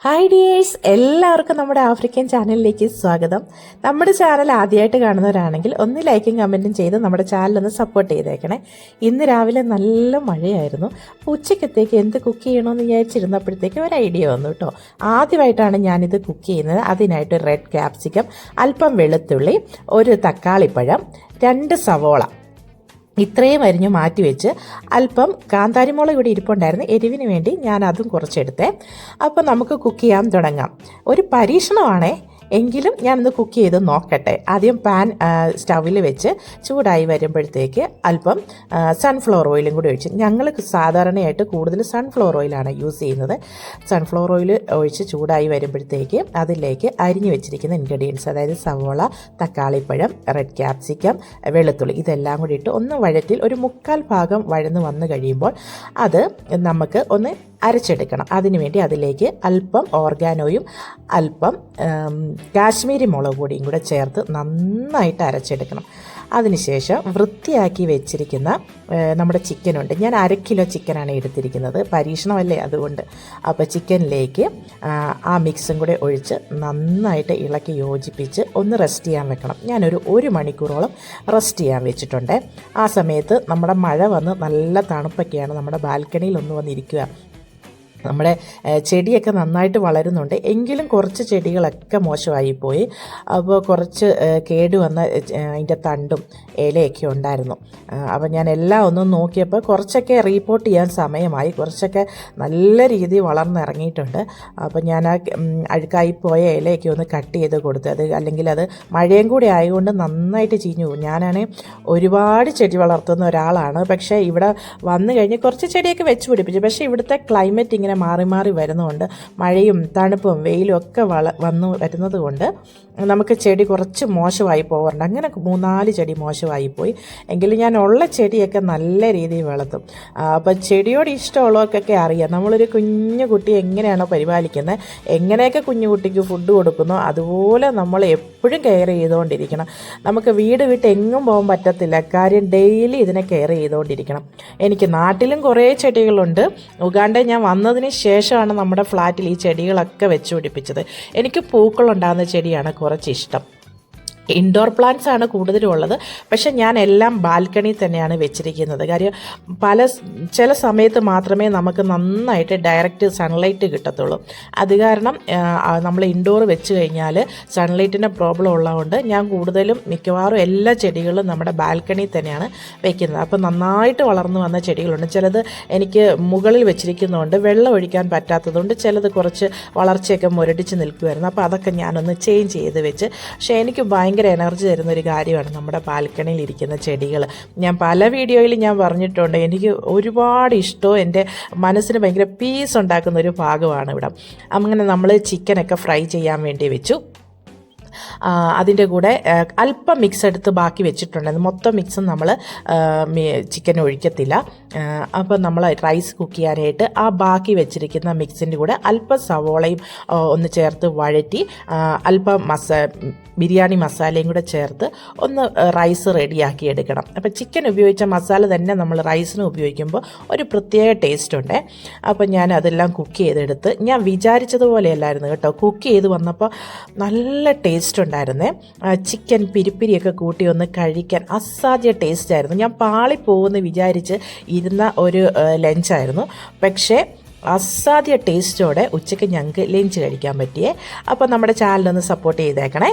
Hi dears, എല്ലാവർക്കും നമ്മുടെ African ചാനലിലേക്ക് സ്വാഗതം. നമ്മുടെ ചാനൽ ആദ്യമായിട്ട് കാണുന്നവരാണെങ്കിൽ ഒന്ന് ലൈക്കും കമൻറ്റും ചെയ്ത് നമ്മുടെ ചാനലൊന്ന് സപ്പോർട്ട് ചെയ്തേക്കണേ. ഇന്ന് രാവിലെ നല്ല മഴയായിരുന്നു. ഉച്ചക്കത്തേക്ക് എന്ത് കുക്ക് ചെയ്യണമെന്ന് വിചാരിച്ചിരുന്നപ്പോഴത്തേക്ക് ഒരു ഐഡിയ വന്നു കേട്ടോ. ആദ്യമായിട്ടാണ് ഞാനിത് കുക്ക് ചെയ്യുന്നത്. അതിനായിട്ട് റെഡ് ക്യാപ്സിക്കം, അല്പം വെളുത്തുള്ളി, ഒരു തക്കാളിപ്പഴം, 2 സവോള ഇത്രയും അരിഞ്ഞ് മാറ്റി വെച്ച് അല്പം കാന്താരിമുളക് ഇവിടെ ഇരിപ്പുണ്ടായിരുന്നു. എരിവിന് വേണ്ടി ഞാൻ അതും കുറച്ചെടുത്തേ. അപ്പോൾ നമുക്ക് കുക്ക് ചെയ്യാൻ തുടങ്ങാം. ഒരു പരീക്ഷണമാണേ, എങ്കിലും ഞാനൊന്ന് കുക്ക് ചെയ്ത് നോക്കട്ടെ. ആദ്യം പാൻ സ്റ്റൗവിൽ വെച്ച് ചൂടായി വരുമ്പോഴത്തേക്ക് അല്പം സൺഫ്ലവർ ഓയിലും കൂടി ഒഴിച്ച്, ഞങ്ങൾ സാധാരണയായിട്ട് കൂടുതൽ സൺഫ്ലവർ ഓയിലാണ് യൂസ് ചെയ്യുന്നത്. സൺഫ്ലവർ ഓയിൽ ഒഴിച്ച് ചൂടായി വരുമ്പോഴത്തേക്ക് അതിലേക്ക് അരിഞ്ഞു വെച്ചിരിക്കുന്ന ഇൻഗ്രീഡിയൻസ്, അതായത് സവോള, തക്കാളിപ്പഴം, റെഡ് ക്യാപ്സിക്കം, വെളുത്തുള്ളി, ഇതെല്ലാം കൂടി ഇട്ട് ഒന്ന് വഴറ്റിൽ ഒരു 1/4 ഭാഗം വഴന്ന് വന്നു കഴിയുമ്പോൾ അത് നമുക്ക് ഒന്ന് അരച്ചെടുക്കണം. അതിനുവേണ്ടി അതിലേക്ക് അല്പം ഓർഗാനോയും അല്പം കാശ്മീരി മുളക് പൊടിയും കൂടെ ചേർത്ത് നന്നായിട്ട് അരച്ചെടുക്കണം. അതിനുശേഷം വൃത്തിയാക്കി വെച്ചിരിക്കുന്ന നമ്മുടെ ചിക്കനുണ്ട്. ഞാൻ 1/2 കിലോ ചിക്കനാണ് എടുത്തിരിക്കുന്നത്, പരീക്ഷണമല്ലേ അതുകൊണ്ട്. അപ്പോൾ ചിക്കനിലേക്ക് ആ മിക്സും കൂടെ ഒഴിച്ച് നന്നായിട്ട് ഇളക്കി യോജിപ്പിച്ച് ഒന്ന് റെസ്റ്റ് ചെയ്യാൻ വെക്കണം. ഞാനൊരു 1 മണിക്കൂറോളം റെസ്റ്റ് ചെയ്യാൻ വെച്ചിട്ടുണ്ട്. ആ സമയത്ത് നമ്മുടെ മഴ വന്ന് നല്ല തണുപ്പൊക്കെയാണ്. നമ്മുടെ ബാൽക്കണിയിൽ ഒന്ന് വന്നിരിക്കുക. നമ്മുടെ ചെടിയൊക്കെ നന്നായിട്ട് വളരുന്നുണ്ട്, എങ്കിലും കുറച്ച് ചെടികളൊക്കെ മോശമായിപ്പോയി. അപ്പോൾ കുറച്ച് കേടുവന്ന അതിൻ്റെ തണ്ടും ഇലയൊക്കെ ഉണ്ടായിരുന്നു. അപ്പോൾ ഞാൻ എല്ലാം ഒന്നും നോക്കിയപ്പോൾ കുറച്ചൊക്കെ റീപോർട്ട് ചെയ്യാൻ സമയമായി. കുറച്ചൊക്കെ നല്ല രീതിയിൽ വളർന്നിറങ്ങിയിട്ടുണ്ട്. അപ്പോൾ ഞാൻ ആ അഴുക്കായി പോയ ഇലയൊക്കെ ഒന്ന് കട്ട് ചെയ്ത് കൊടുത്തു. അത് അല്ലെങ്കിൽ അത് മഴയും കൂടി ആയതുകൊണ്ട് നന്നായിട്ട് ചീഞ്ഞു പോകും. ഞാനാണെങ്കിൽ ഒരുപാട് ചെടി വളർത്തുന്ന ഒരാളാണ്. പക്ഷേ ഇവിടെ വന്നു കഴിഞ്ഞ് കുറച്ച് ചെടിയൊക്കെ വെച്ച് പിടിപ്പിച്ചു. പക്ഷേ ഇവിടുത്തെ ക്ലൈമറ്റ് ഇങ്ങനെ മാറി മാറി വരുന്നതുകൊണ്ട്, മഴയും തണുപ്പും വെയിലും ഒക്കെ വന്നു വരുന്നത് കൊണ്ട് നമുക്ക് ചെടി കുറച്ച് മോശമായി പോകാറുണ്ട്. അങ്ങനെ 3-4 ചെടി മോശമായിപ്പോയി. എങ്കിലും ഞാൻ ഉള്ള ചെടിയൊക്കെ നല്ല രീതിയിൽ വളർത്തും. അപ്പോൾ ചെടിയോട് ഇഷ്ടമുള്ളവർക്കൊക്കെ അറിയാം, നമ്മളൊരു കുഞ്ഞു കുട്ടിയെ എങ്ങനെയാണോ പരിപാലിക്കുന്നത്, എങ്ങനെയൊക്കെ കുഞ്ഞു കുട്ടിക്ക് ഫുഡ് കൊടുക്കുന്നോ അതുപോലെ നമ്മൾ എപ്പോഴും കെയർ ചെയ്തുകൊണ്ടിരിക്കണം. നമുക്ക് വീട് വിട്ട് എങ്ങും പോകാൻ പറ്റത്തില്ല, കാര്യം ഡെയിലി ഇതിനെ കെയർ ചെയ്തുകൊണ്ടിരിക്കണം. എനിക്ക് നാട്ടിലും കുറേ ചെടികളുണ്ട്. ഉഗാണ്ട ഞാൻ വന്നതിന് ശേഷമാണ് നമ്മുടെ ഫ്ലാറ്റിൽ ഈ ചെടികളൊക്കെ വെച്ച് പിടിപ്പിച്ചത്. എനിക്ക് പൂക്കളുണ്ടാകുന്ന ചെടിയാണ് കുറച്ചിഷ്ടം. ഇൻഡോർ പ്ലാന്റ്സ് ആണ് കൂടുതലും ഉള്ളത്. പക്ഷെ ഞാൻ എല്ലാം ബാൽക്കണി തന്നെയാണ് വെച്ചിരിക്കുന്നത്. കാര്യം ചില സമയത്ത് മാത്രമേ നമുക്ക് നന്നായിട്ട് ഡയറക്റ്റ് സൺലൈറ്റ് കിട്ടത്തുള്ളൂ. അത് കാരണം നമ്മൾ ഇൻഡോർ വെച്ച് കഴിഞ്ഞാൽ സൺലൈറ്റിൻ്റെ പ്രോബ്ലം ഉള്ളതുകൊണ്ട് ഞാൻ കൂടുതലും മിക്കവാറും എല്ലാ ചെടികളും നമ്മുടെ ബാൽക്കണി തന്നെയാണ് വെക്കുന്നത്. അപ്പോൾ നന്നായിട്ട് വളർന്നു വന്ന ചെടികളുണ്ട്. ചിലത് എനിക്ക് മുകളിൽ വെച്ചിരിക്കുന്നതുകൊണ്ട് വെള്ളം ഒഴിക്കാൻ പറ്റാത്തതുകൊണ്ട് ചിലത് കുറച്ച് വളർച്ചയൊക്കെ മുരടിച്ച് നിൽക്കുമായിരുന്നു. അപ്പോൾ അതൊക്കെ ഞാനൊന്ന് ചേഞ്ച് ചെയ്ത് വെച്ച്. പക്ഷേ എനിക്ക് ഭയങ്കര എനർജി തരുന്നൊരു കാര്യമാണ് നമ്മുടെ ബാൽക്കണിയിൽ ഇരിക്കുന്ന ചെടികൾ. ഞാൻ പല വീഡിയോയിലും ഞാൻ പറഞ്ഞിട്ടുണ്ട്, എനിക്ക് ഒരുപാട് ഇഷ്ടവും എൻ്റെ മനസ്സിന് ഭയങ്കര പീസ് ഉണ്ടാക്കുന്ന ഒരു ഭാഗമാണ് ഇവിടെ. അങ്ങനെ നമ്മൾ ചിക്കനൊക്കെ ഫ്രൈ ചെയ്യാൻ വേണ്ടി വെച്ചു. അതിൻ്റെ കൂടെ അല്പം മിക്സ് എടുത്ത് ബാക്കി വെച്ചിട്ടുണ്ട്. മൊത്തം മിക്സും നമ്മൾ ചിക്കൻ ഒഴിക്കത്തില്ല. അപ്പോൾ നമ്മൾ റൈസ് കുക്ക് ചെയ്യാനായിട്ട് ആ ബാക്കി വെച്ചിരിക്കുന്ന മിക്സിൻ്റെ കൂടെ അല്പം സവോളയും ഒന്ന് ചേർത്ത് വഴറ്റി അല്പം ബിരിയാണി മസാലയും കൂടെ ചേർത്ത് ഒന്ന് റൈസ് റെഡിയാക്കി എടുക്കണം. അപ്പോൾ ചിക്കൻ ഉപയോഗിച്ച മസാല തന്നെ നമ്മൾ റൈസിന് ഉപയോഗിക്കുമ്പോൾ ഒരു പ്രത്യേക ടേസ്റ്റ് ഉണ്ട്. അപ്പോൾ ഞാൻ അതെല്ലാം കുക്ക് ചെയ്തെടുത്ത്, ഞാൻ വിചാരിച്ചതുപോലെയല്ലായിരുന്നു കേട്ടോ. കുക്ക് ചെയ്ത് വന്നപ്പോൾ നല്ല ടേസ്റ്റ് ഉണ്ടായിരുന്നേ. ചിക്കൻ പിരിപ്പിരിയൊക്കെ കൂട്ടി ഒന്ന് കഴിക്കാൻ അസാധ്യ ടേസ്റ്റായിരുന്നു. ഞാൻ പാളിപ്പോകുമെന്ന് വിചാരിച്ച് ഇരുന്ന ഒരു ലഞ്ചായിരുന്നു. പക്ഷേ അസാധ്യ ടേസ്റ്റോടെ ഉച്ചയ്ക്ക് ഞങ്ങൾക്ക് ലഞ്ച് കഴിക്കാൻ പറ്റിയേ. അപ്പോൾ നമ്മുടെ ചാനലൊന്ന് സപ്പോർട്ട് ചെയ്തേക്കണേ.